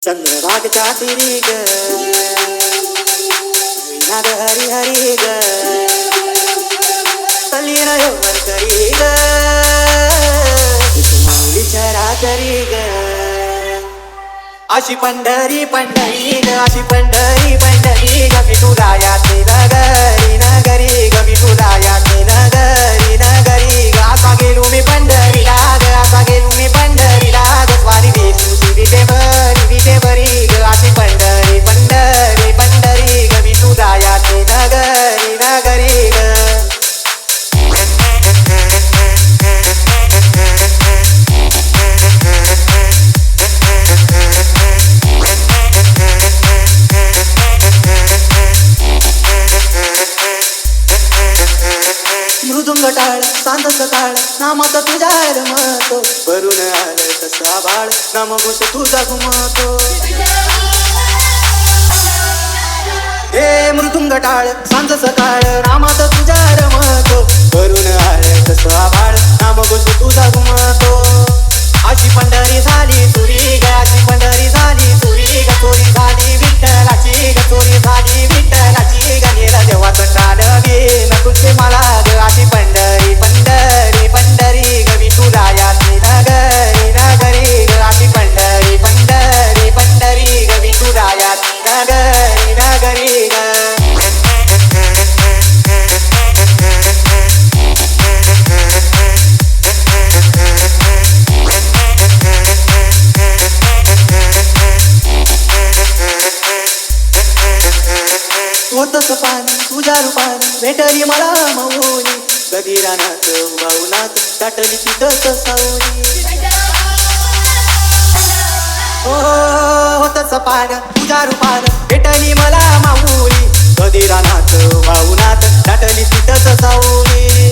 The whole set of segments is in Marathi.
चंद्रभागच्या तिरी ग विना ग हरी हरी ग तल्लीन यौवन करी ग माऊलीच्या रातरी ग अशी पंढरी पंढरी ग अशी पंढरी पंढरी ग विठुरा याते नगरी नगरी ग विठुरा याते नगरी नगरी ग असा गेलो मी पंढरीला ग असा गेलो मी पंढरीला ग स्वारी देशमुखी विटेवरी ग अशी पंढरी पंढरी पंढरी ग विठुरा याते नगरी नगरी ग मृदुंग टाळ सांद सकाळ नामाचा तुझ्या रमतो भरून आलं तसा बाळ नाम घोष तुझा घुमतो हे मृदुंग टाळ सांज सकाळ नामाचा तुझ्या रमतो भरून आलं तसा बाळ नाम घोष तुझा घुमतो अशी पंढरी झाली चोरी ग अशी पंढरी झाली चोरी ग चोरी झाली विठ्ठलाची ग चोरी झाली विठ्ठलाची ग नेला देवाचं टाळ न तुझे मला ग अशी पंढरी पंढरी पंढरी ग विठुरा याते नगरी नगरी ग अशी पंढरी पंढरी पंढरी ग विठुरा याते नगरी नगरी ग होतस पान तुझ्या रूपान भेटली मला माऊली कधी रानात उभावनात दाटली तिथंच सावली होतस पान तुझ्या रूपान भेटली मला माऊली कधी रानात उभावनात दाटली तिथंच सावली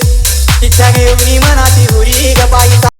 इच्छा घेऊन मनाची हुरी ग पायी